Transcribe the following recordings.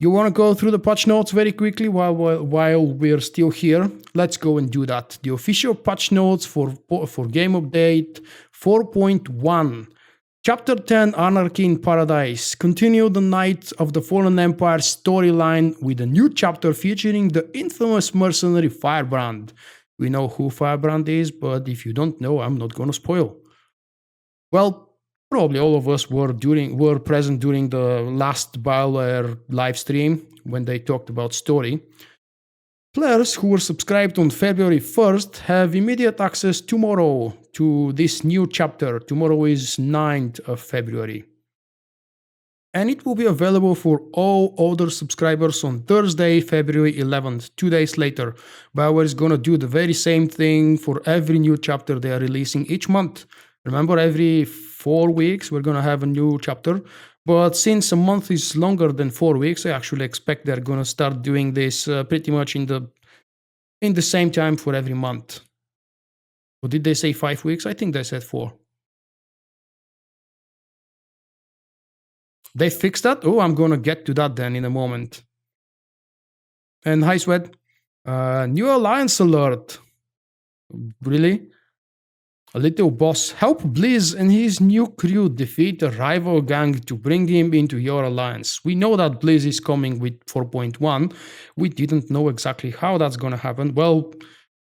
You want to go through the patch notes very quickly while we're still here? Let's go and do that. The official patch notes for game update 4.1. Chapter 10, Anarchy in Paradise. Continue the Knights of the Fallen Empire storyline with a new chapter featuring the infamous mercenary Firebrand. We know who Firebrand is, but if you don't know, I'm not gonna spoil. Well, probably all of us were present during the last BioWare live stream when they talked about story. Players who were subscribed on February 1st have immediate access tomorrow to this new chapter. Tomorrow is 9th of February. And it will be available for all other subscribers on Thursday, February 11th, 2 days later. BioWare is gonna do the very same thing for every new chapter they are releasing each month. Remember, every 4 weeks we're gonna have a new chapter. But since a month is longer than 4 weeks, I actually expect they're gonna start doing this pretty much in the same time for every month. Or did they say 5 weeks? I think they said 4. They fixed that? Oh, I'm gonna get to that then in a moment. And hi, Sweat. New alliance alert. Really? A little boss, help Blizz and his new crew defeat a rival gang to bring him into your alliance. We know that Blizz is coming with 4.1. We didn't know exactly how that's gonna happen. Well,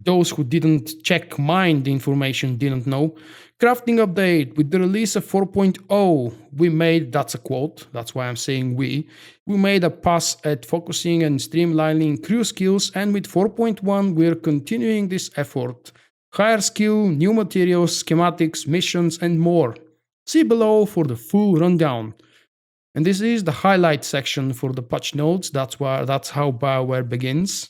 those who didn't check mine information didn't know. Crafting update. With the release of 4.0, we made, that's a quote, that's why I'm saying we made a pass at focusing and streamlining crew skills, and with 4.1 we're continuing this effort. Higher skill, new materials, schematics, missions, and more. See below for the full rundown. And this is the highlight section for the patch notes. That's how BioWare begins.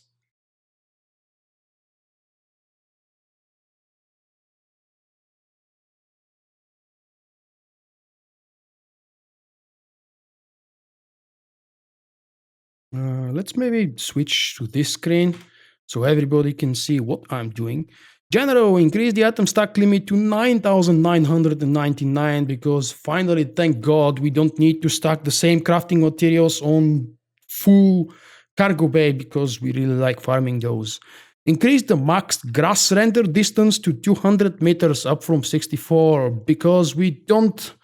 Let's maybe switch to this screen so everybody can see what I'm doing. General, increase the item stack limit to 9,999 because finally, thank God, we don't need to stack the same crafting materials on full cargo bay because we really like farming those. Increase the max grass render distance to 200 meters up from 64 because we don't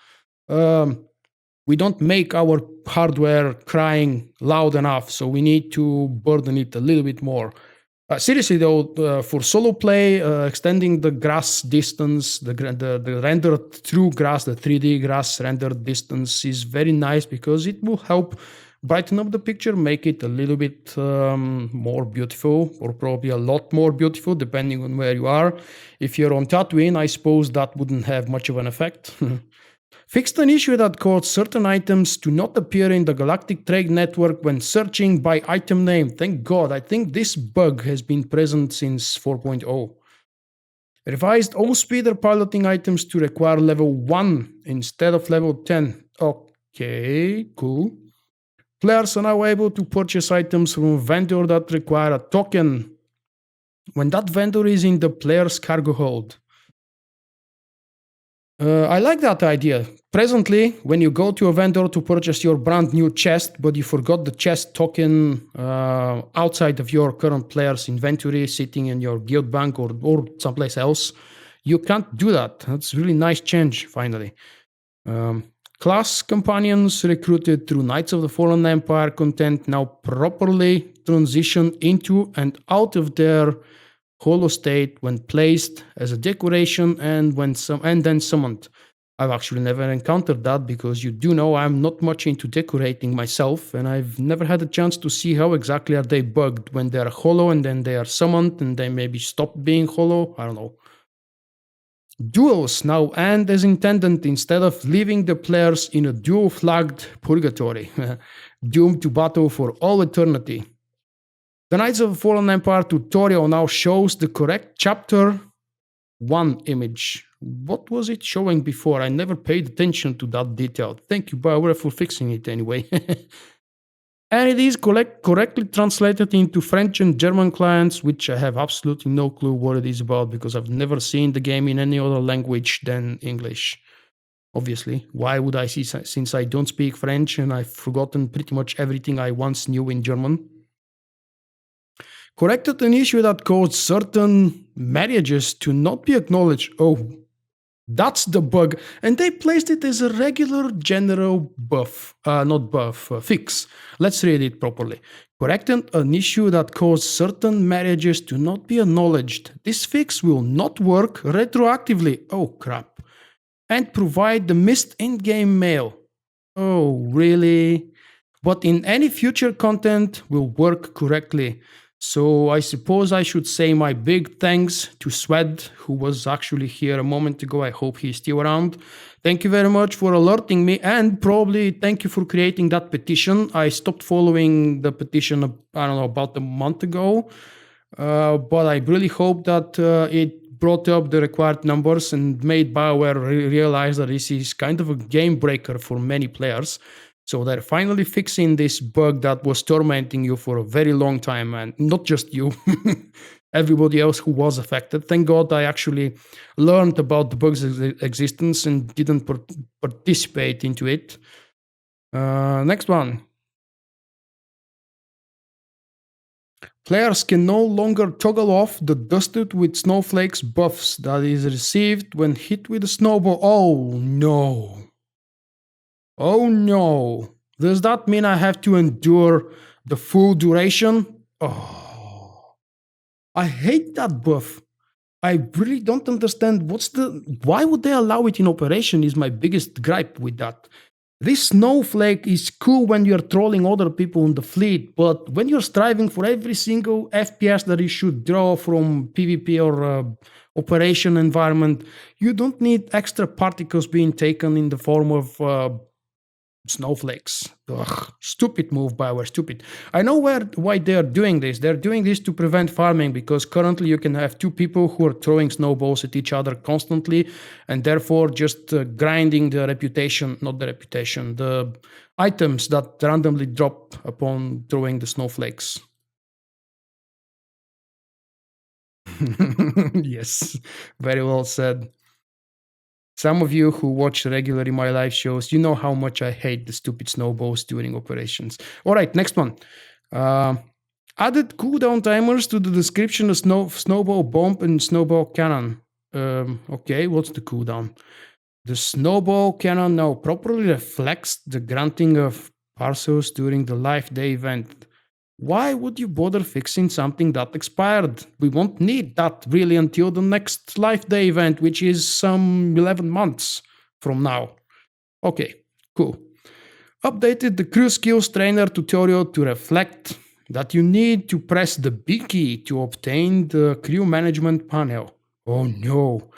make our hardware crying loud enough, so we need to burden it a little bit more. Seriously though, for solo play, extending the grass distance, the rendered through grass, the 3D grass rendered distance is very nice because it will help brighten up the picture, make it a little bit more beautiful, or probably a lot more beautiful depending on where you are. If you're on Tatooine, I suppose that wouldn't have much of an effect. Fixed an issue that caused certain items to not appear in the Galactic Trade Network when searching by item name. Thank God, I think this bug has been present since 4.0. Revised all speeder piloting items to require level 1 instead of level 10. Okay, cool. Players are now able to purchase items from a vendor that require a token when that vendor is in the player's cargo hold. I like that idea. Presently, when you go to a vendor to purchase your brand new chest, but you forgot the chest token outside of your current player's inventory, sitting in your guild bank or someplace else, you can't do that. That's a really nice change, finally. Class companions recruited through Knights of the Fallen Empire content now properly transition into and out of their holo state when placed as a decoration and then summoned. I've actually never encountered that because you do know I'm not much into decorating myself, and I've never had a chance to see how exactly are they bugged when they're holo and then they are summoned and they maybe stop being holo. I don't know. Duels now end as intended instead of leaving the players in a dual-flagged purgatory, doomed to battle for all eternity. The Knights of the Fallen Empire tutorial now shows the correct chapter 1 image. What was it showing before? I never paid attention to that detail. Thank you, BioWare, for fixing it anyway. And it is correctly translated into French and German clients, which I have absolutely no clue what it is about because I've never seen the game in any other language than English. obviously. Why would I see, since I don't speak French and I've forgotten pretty much everything I once knew in German. Corrected an issue that caused certain marriages to not be acknowledged. Oh, that's the bug. And they placed it as a regular general fix. Let's read it properly. Corrected an issue that caused certain marriages to not be acknowledged. This fix will not work retroactively. Oh, crap. And provide the missed in-game mail. Oh, really? But in any future content will work correctly. So I suppose I should say my big thanks to Swed, who was actually here a moment ago. I hope he's still around. Thank you very much for alerting me, and probably thank you for creating that petition. I stopped following the petition, I don't know, about a month ago, but I really hope that it brought up the required numbers and made BioWare realize that this is kind of a game breaker for many players. So they're finally fixing this bug that was tormenting you for a very long time, and not just you, everybody else who was affected. Thank God I actually learned about the bug's existence and didn't participate into it. Next one. Players can no longer toggle off the dusted with snowflakes buffs that is received when hit with a snowball. Oh no. Oh no. Does that mean I have to endure the full duration? Oh. I hate that buff. I really don't understand why would they allow it in operation is my biggest gripe with that. This snowflake is cool when you're trolling other people in the fleet, but when you're striving for every single FPS that you should draw from PvP or operation environment, you don't need extra particles being taken in the form of snowflakes. Ugh, stupid move, BioWare, stupid. I know why they're doing this. They're doing this to prevent farming, because currently you can have two people who are throwing snowballs at each other constantly, and therefore just grinding the items that randomly drop upon throwing the snowflakes. Yes, very well said. Some of you who watch regularly my live shows, you know how much I hate the stupid snowballs during operations. All right, next one. Added cooldown timers to the description of snowball bomb and snowball cannon. Okay, what's the cooldown? The snowball cannon now properly reflects the granting of parcels during the live day event. Why would you bother fixing something that expired? We won't need that really until the next live day event, which is some 11 months from now. Okay, cool. Updated the crew skills trainer tutorial to reflect that you need to press the B key to obtain the crew management panel. Oh no.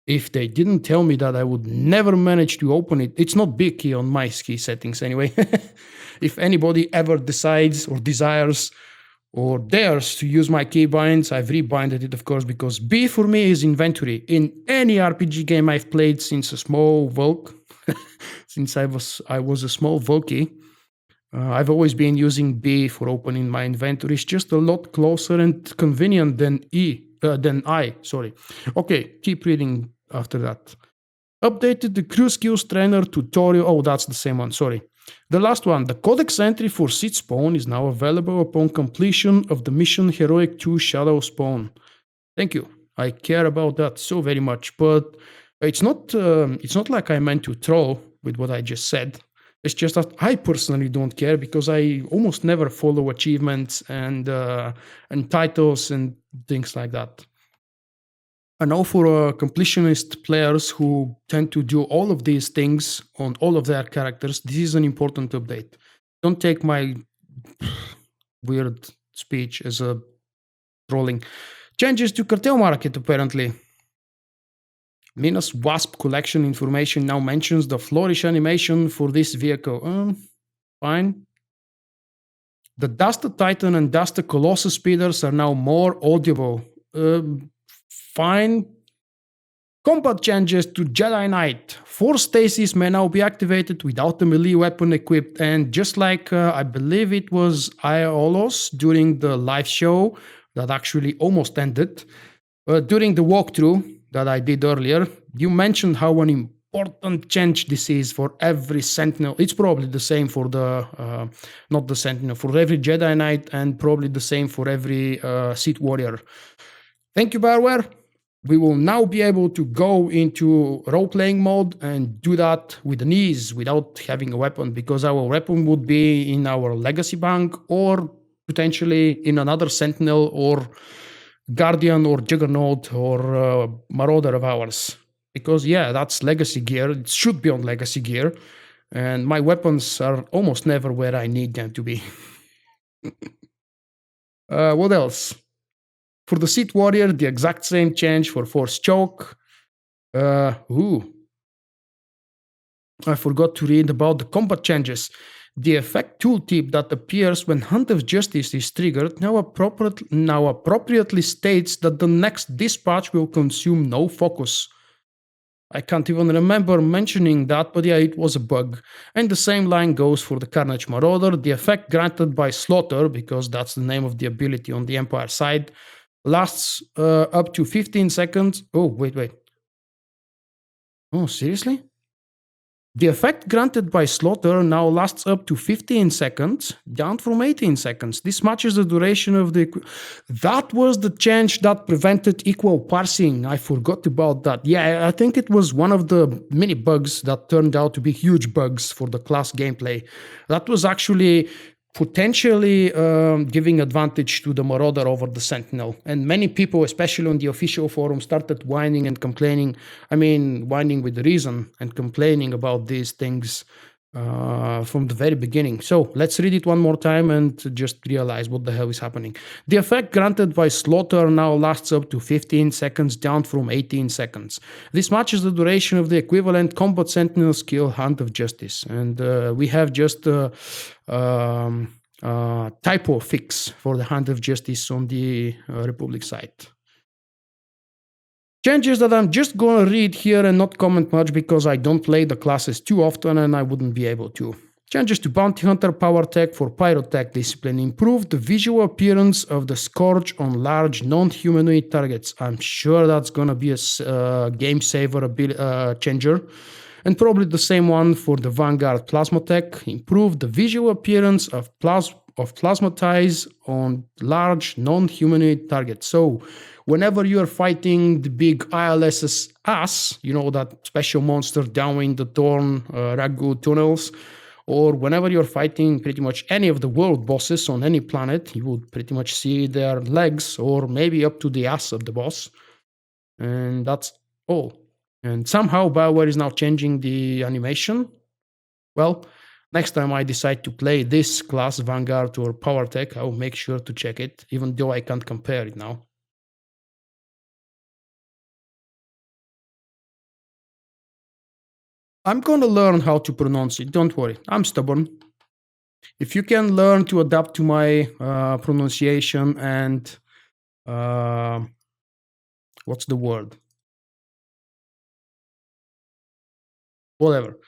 If they didn't tell me that, I would never manage to open it. It's not B key on my key settings anyway. If anybody ever decides or desires or dares to use my keybinds, I've rebinded it, of course, because B for me is inventory. In any RPG game I've played since a small Volk, since I was a small Volky, I've always been using B for opening my inventory. It's just a lot closer and convenient than I. Okay, keep reading after that. Updated the crew skills trainer tutorial. Oh, that's the same one, sorry. The last one, the codex entry for seed spawn is now available upon completion of the mission Heroic 2 Shadow Spawn. Thank you. I care about that so very much, but it's not like I meant to troll with what I just said. It's just that I personally don't care, because I almost never follow achievements and titles and things like that. I know for completionist players who tend to do all of these things on all of their characters, this is an important update. Don't take my weird speech as a trolling. Changes to cartel market, apparently. Minas Wasp collection information now mentions the flourish animation for this vehicle. Fine. The Duster Titan and Duster Colossus speeders are now more audible. Fine. Combat changes to Jedi Knight. 4 stasis may now be activated without the melee weapon equipped, and just like I believe it was Aeolos during the live show that actually almost ended, during the walkthrough that I did earlier, you mentioned how an important change this is for every Sentinel. It's probably the same for the, not the Sentinel, for every Jedi Knight, and probably the same for every Sith Warrior. Thank you, Bioware. We will now be able to go into role-playing mode and do that with the knees without having a weapon, because our weapon would be in our legacy bank or potentially in another Sentinel or Guardian or Juggernaut or Marauder of ours. Because, yeah, that's legacy gear. It should be on legacy gear. And my weapons are almost never where I need them to be. What else? For the Sith Warrior, the exact same change for Force Choke. I forgot to read about the combat changes. The effect tooltip that appears when Hunt of Justice is triggered now appropriately states that the next dispatch will consume no focus. I can't even remember mentioning that, but yeah, it was a bug. And the same line goes for the Carnage Marauder. The effect granted by SWTOR, because that's the name of the ability on the Empire side, lasts up to 15 seconds. Oh, wait. Oh, seriously? The effect granted by SWTOR now lasts up to 15 seconds, down from 18 seconds. This matches the duration of the... That was the change that prevented equal parsing. I forgot about that. Yeah, I think it was one of the mini bugs that turned out to be huge bugs for the class gameplay. That was actually potentially giving advantage to the Marauder over the Sentinel. And many people, especially on the official forum, started whining and complaining. I mean, whining with reason and complaining about these things from the very beginning. So let's read it one more time and just realize what the hell is happening. The effect granted by SWTOR now lasts up to 15 seconds, down from 18 seconds. This matches the duration of the equivalent combat Sentinel skill, Hunt of Justice. And we have just typo fix for the Hunt of Justice on the Republic site. Changes that I'm just going to read here and not comment much because I don't play the classes too often and I wouldn't be able to. Changes to Bounty Hunter Power Tech for Pyrotech Discipline improved the visual appearance of the Scourge on large non-humanoid targets. I'm sure that's going to be a game saver changer. And probably the same one for the Vanguard Plasma Tech. Improved the visual appearance of plasmatize on large non-humanoid targets. So whenever you're fighting the big ILS's ass, you know, that special monster down in the Torn Ragu tunnels, or whenever you're fighting pretty much any of the world bosses on any planet, you would pretty much see their legs or maybe up to the ass of the boss. And that's all. And somehow BioWare is now changing the animation. Well, next time I decide to play this class, Vanguard or Power Tech, I'll make sure to check it, even though I can't compare it now. I'm gonna learn how to pronounce it, don't worry, I'm stubborn. If you can learn to adapt to my pronunciation and what's the word? Whatever.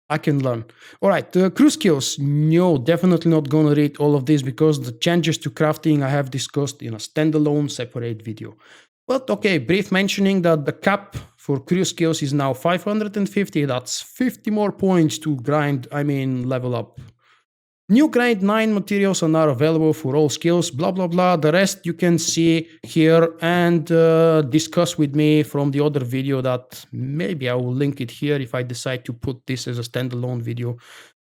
I can learn. All right, the crew skills. No, definitely not going to read all of this because the changes to crafting I have discussed in a standalone separate video. But okay, brief mentioning that the cap for crew skills is now 550. That's 50 more points to grind, level up. New grade 9 materials are now available for all skills, blah, blah, blah. The rest you can see here and discuss with me from the other video that maybe I will link it here if I decide to put this as a standalone video.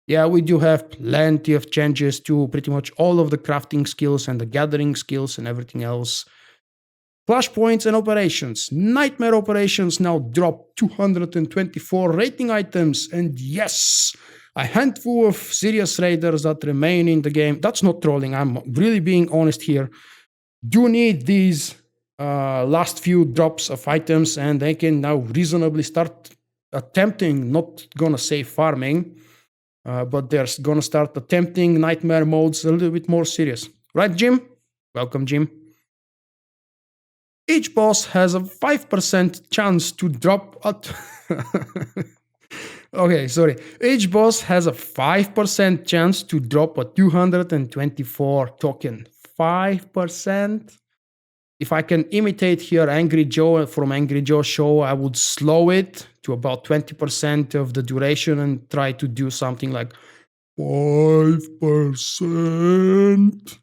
Yeah, we do have plenty of changes to pretty much all of the crafting skills and the gathering skills and everything else. Flashpoints and operations. Nightmare operations now drop 224 rating items. And yes, a handful of serious raiders that remain in the game. That's not trolling. I'm really being honest here. Do need these last few drops of items and they can now reasonably start attempting, not gonna say farming, but they're gonna start attempting nightmare modes a little bit more serious. Right, Jim? Welcome, Jim. Each boss has a 5% chance to drop at... Okay, sorry. Each boss has a 5% chance to drop a 224 token. 5%? If I can imitate here Angry Joe from Angry Joe Show, I would slow it to about 20% of the duration and try to do something like 5%.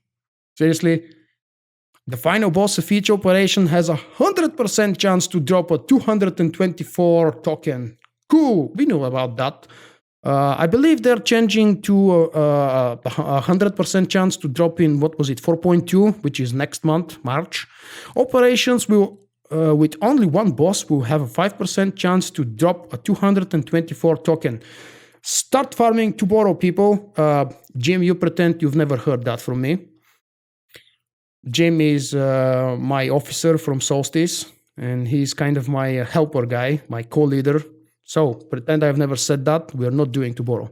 Seriously, the final boss of each operation has a 100% chance to drop a 224 token. Cool, we know about that. I believe they're changing to a 100% chance to drop in, what was it, 4.2, which is next month, March. Operations will, with only one boss, will have a 5% chance to drop a 224 token. Start farming tomorrow, people. Jim, you pretend you've never heard that from me. Jim is my officer from Solstice, and he's kind of my helper guy, my co-leader. So, pretend I've never said that, we're not doing tomorrow.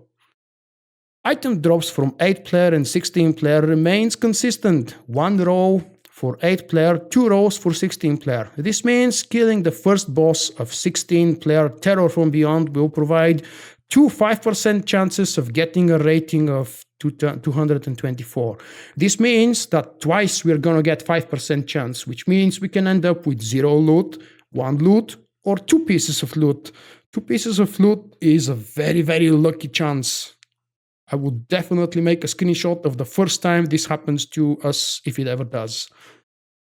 Item drops from 8-player and 16-player remains consistent. 1 row for 8-player, 2 rows for 16-player. This means killing the first boss of 16-player Terror from Beyond will provide 2 5% chances of getting a rating of 224. This means that twice we're gonna get 5% chance, which means we can end up with 0 loot, 1 loot, or 2 pieces of loot. 2 pieces of loot is a very, very lucky chance. I would definitely make a screenshot of the first time this happens to us, if it ever does.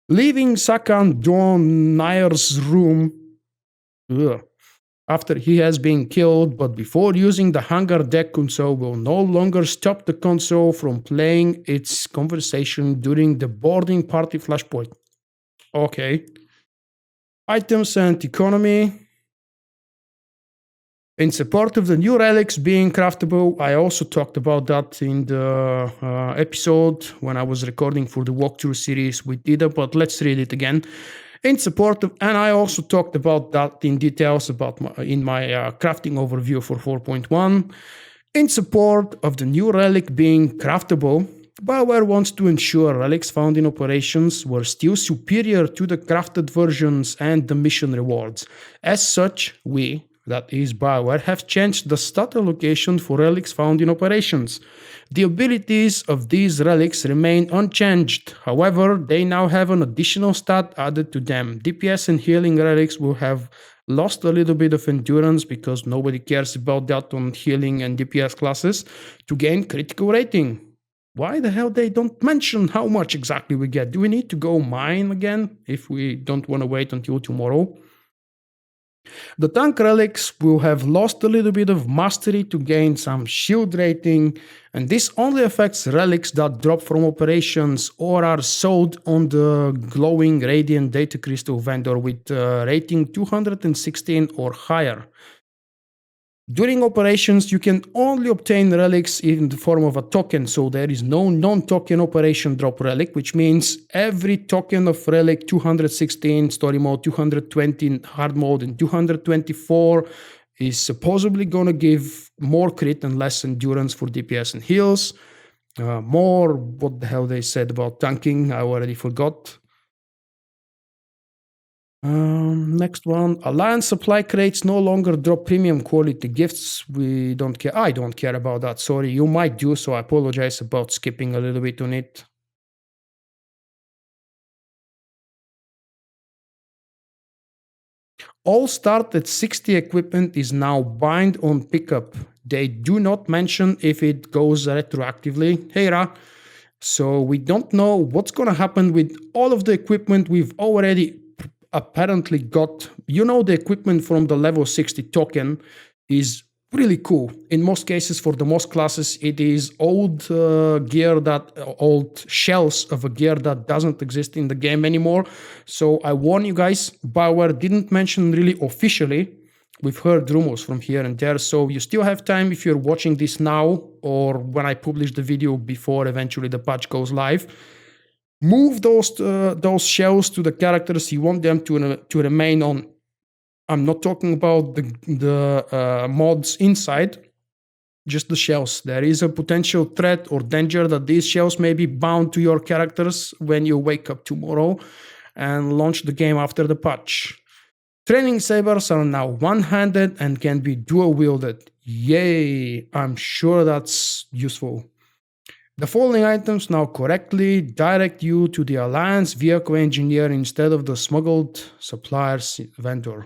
Leaving Sakan Don Nair's room after he has been killed, but before using the hangar deck console will no longer stop the console from playing its conversation during the boarding party flashpoint. Okay. Items and economy. In support of the new relics being craftable, I also talked about that in the episode when I was recording for the walkthrough series with Dida, but let's read it again. In support of, and I also talked about that in details in my crafting overview for 4.1. In support of the new relic being craftable, BioWare wants to ensure relics found in operations were still superior to the crafted versions and the mission rewards. As such, we, that is BioWare, have changed the stat allocation for relics found in operations. The abilities of these relics remain unchanged. However, they now have an additional stat added to them. DPS and healing relics will have lost a little bit of endurance because nobody cares about that on healing and DPS classes to gain critical rating. Why the hell they don't mention how much exactly we get? Do we need to go mine again if we don't want to wait until tomorrow? The tank relics will have lost a little bit of mastery to gain some shield rating, and this only affects relics that drop from operations or are sold on the glowing radiant data crystal vendor with rating 216 or higher. During operations, you can only obtain relics in the form of a token, so there is no non-token operation drop relic, which means every token of relic 216 story mode, 220 hard mode, and 224 is supposedly going to give more crit and less endurance for DPS and heals. More, what the hell they said about tanking, I already forgot. Next one. Alliance supply crates no longer drop premium quality gifts. We don't care. I don't care about that. Sorry, you might do, so I apologize about skipping a little bit on it. All start at 60 equipment is now bind on pickup. They do not mention if it goes retroactively. Hey Ra. So we don't know what's going to happen with all of the equipment we've already apparently got. You know, the equipment from the level 60 token is really cool. In most cases, for the most classes, it is old shells of a gear that doesn't exist in the game anymore. So I warn you guys, BioWare didn't mention really officially. We've heard rumors from here and there, so you still have time if you're watching this now or when I publish the video before eventually the patch goes live. Move those shells to the characters you want them to remain on. I'm not talking about the mods inside, just the shells. There is a potential threat or danger that these shells may be bound to your characters when you wake up tomorrow and launch the game after the patch. Training sabers are now one-handed and can be dual-wielded. Yay! I'm sure that's useful. The following items now correctly direct you to the Alliance vehicle engineer instead of the smuggled supplier's vendor.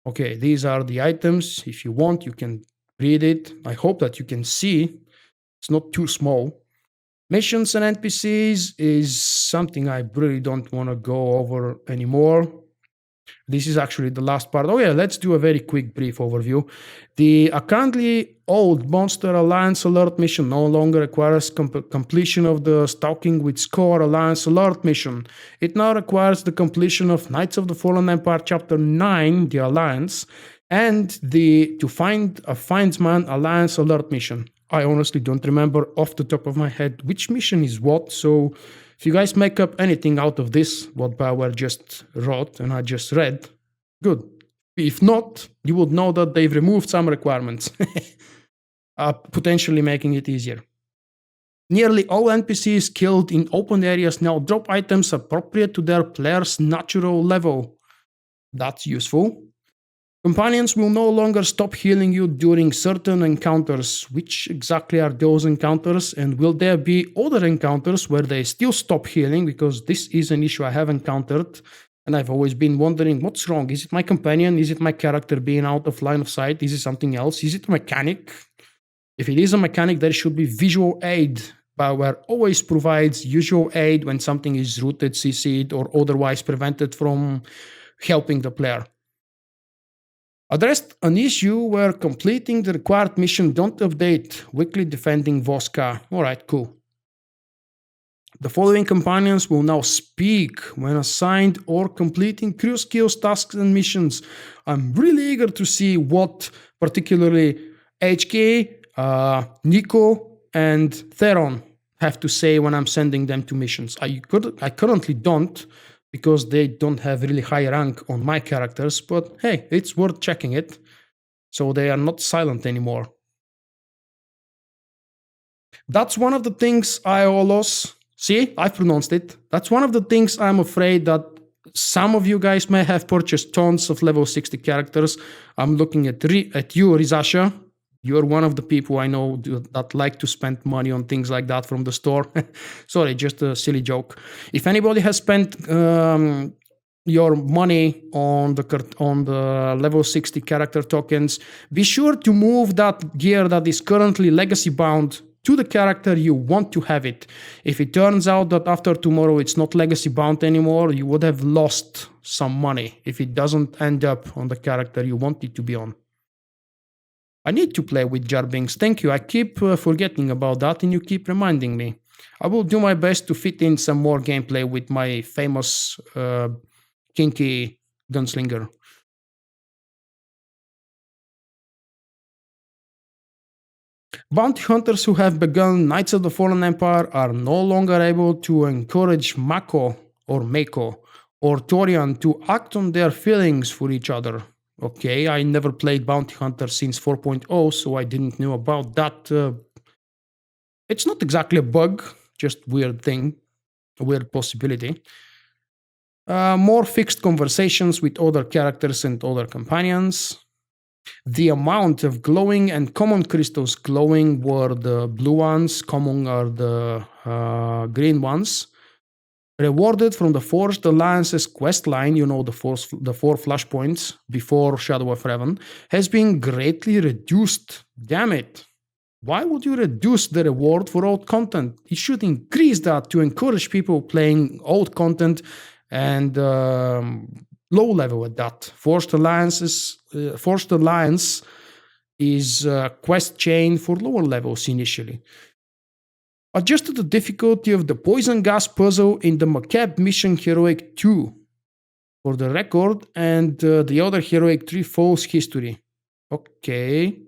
Okay, these are the items. If you want, you can read it. I hope that you can see. It's not too small. Missions and NPCs is something I really don't want to go over anymore. This is actually the last part. Oh yeah, let's do a very quick brief overview. The currently old Monster Alliance Alert mission no longer requires completion of the Stalking with SWTOR Alliance Alert mission. It now requires the completion of Knights of the Fallen Empire Chapter 9, the Alliance, and the To Find a Findsman Alliance Alert mission. I honestly don't remember off the top of my head which mission is what, so if you guys make up anything out of this, what BioWare just wrote and I just read, good. If not, you would know that they've removed some requirements, potentially making it easier. Nearly all NPCs killed in open areas now drop items appropriate to their player's natural level. That's useful. Companions will no longer stop healing you during certain encounters. Which exactly are those encounters? And will there be other encounters where they still stop healing? Because this is an issue I have encountered. And I've always been wondering, what's wrong? Is it my companion? Is it my character being out of line of sight? Is it something else? Is it a mechanic? If it is a mechanic, there should be visual aid. BioWare always provides visual aid when something is rooted, CC'd, or otherwise prevented from helping the player. Addressed an issue where completing the required mission don't update weekly defending Voska. Alright, cool. The following companions will now speak when assigned or completing crew skills, tasks, and missions. I'm really eager to see what particularly HK, Nico, and Theron have to say when I'm sending them to missions. I currently don't, because they don't have really high rank on my characters, but hey, it's worth checking it. So they are not silent anymore. That's one of the things see, I pronounced it. That's one of the things I'm afraid that some of you guys may have purchased tons of level 60 characters. I'm looking at you, Rizasha. You're one of the people I know that like to spend money on things like that from the store. Sorry, just a silly joke. If anybody has spent your money on the level 60 character tokens, be sure to move that gear that is currently legacy bound to the character you want to have it. If it turns out that after tomorrow it's not legacy bound anymore, you would have lost some money if it doesn't end up on the character you want it to be on. I need to play with Jarbings. Thank you. I keep forgetting about that and you keep reminding me. I will do my best to fit in some more gameplay with my famous kinky gunslinger. Bounty hunters who have begun Knights of the Fallen Empire are no longer able to encourage Mako or Torian to act on their feelings for each other. Okay, I never played Bounty Hunter since 4.0, so I didn't know about that. It's not exactly a bug, just weird thing, a weird possibility. More fixed conversations with other characters and other companions. The amount of glowing and common crystals, glowing were the blue ones, common are the green ones. Rewarded from the Forged Alliance's quest line, you know, the 4 flashpoints before Shadow of Revan, has been greatly reduced. Damn it. Why would you reduce the reward for old content? You should increase that to encourage people playing old content and low level at that. Forged Alliance is a quest chain for lower levels initially. Adjusted the difficulty of the poison gas puzzle in the Macabre Mission Heroic 2 for the record, and the other Heroic 3 False History. Okay.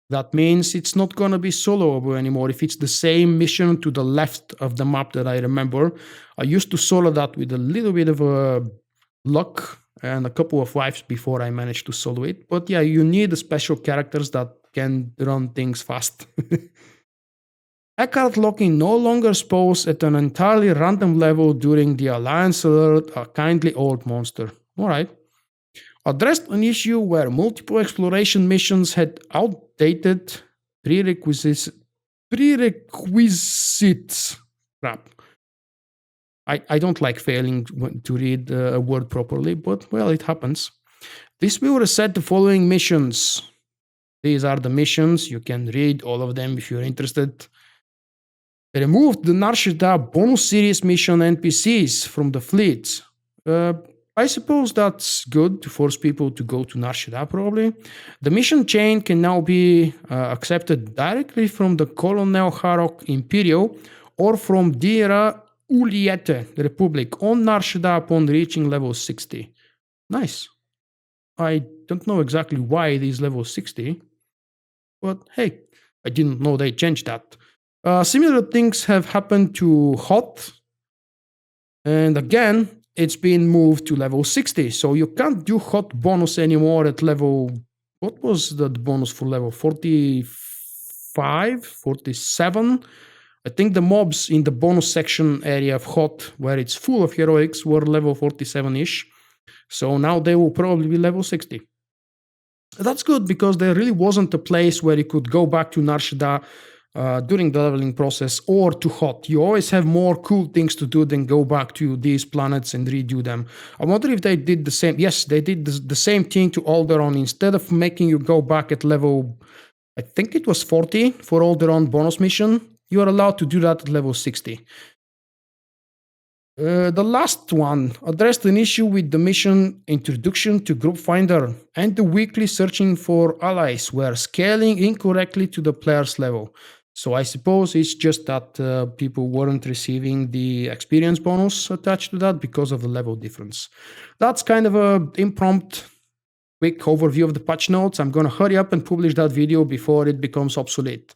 That means it's not gonna be soloable anymore if it's the same mission to the left of the map that I remember. I used to solo that with a little bit of luck and a couple of wives before I managed to solo it. But yeah, you need special characters that can run things fast. Eckhart locking no longer spawns at an entirely random level during the Alliance Alert, a kindly old monster. Alright. Addressed an issue where multiple exploration missions had outdated prerequisites prerequisites. Crap. I don't like failing to read a word properly, but well, it happens. This will reset the following missions. These are the missions. You can read all of them if you're interested. Remove the Narshada bonus series mission NPCs from the fleet. I suppose that's good to force people to go to Narshada, probably. The mission chain can now be accepted directly from the Colonel Harok Imperial or from Dira Uliete Republic on Narshada upon reaching level 60. Nice. I don't know exactly why it is level 60, but hey, I didn't know they changed that. Similar things have happened to Hot, and again, it's been moved to level 60, so you can't do Hot bonus anymore at level... What was the bonus for level 45, 47? I think the mobs in the bonus section area of Hot, where it's full of heroics, were level 47-ish. So now they will probably be level 60. That's good, because there really wasn't a place where you could go back to Narshada during the leveling process or to Hot. You always have more cool things to do than go back to these planets and redo them. I wonder if they did the same. Yes, they did the same thing to Alderaan. Instead of making you go back at level, I think it was 40 for Alderaan bonus mission, you are allowed to do that at level 60. The last one addressed an issue with the mission Introduction to Group Finder and the weekly searching for allies were scaling incorrectly to the player's level. So I suppose it's just that people weren't receiving the experience bonus attached to that because of the level difference. That's kind of an impromptu quick overview of the patch notes. I'm going to hurry up and publish that video before it becomes obsolete.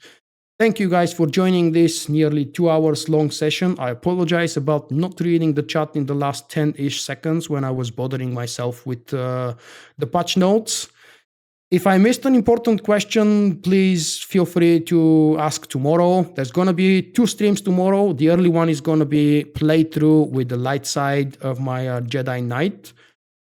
Thank you guys for joining this nearly 2 hours long session. I apologize about not reading the chat in the last 10-ish seconds when I was bothering myself with the patch notes. If I missed an important question, please feel free to ask tomorrow. There's going to be 2 streams tomorrow. The early one is going to be playthrough with the light side of my Jedi Knight.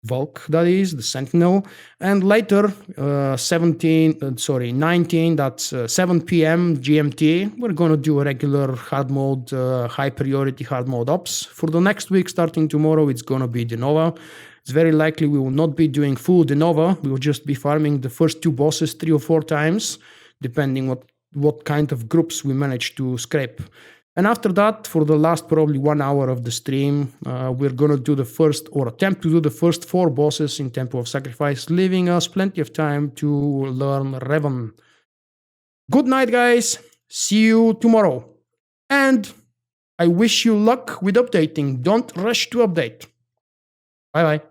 Volk, that is, the Sentinel. And later, 19, that's 7 p.m. GMT, we're going to do a regular hard mode, high priority hard mode ops. For the next week, starting tomorrow, it's going to be De Nova. It's very likely we will not be doing full De Nova. We will just be farming the first 2 bosses 3 or 4 times, depending what kind of groups we manage to scrape. And after that, for the last probably 1 hour of the stream, we're going to do the first, or attempt to do the first 4 bosses in Temple of Sacrifice, leaving us plenty of time to learn Revan. Good night, guys. See you tomorrow. And I wish you luck with updating. Don't rush to update. Bye-bye.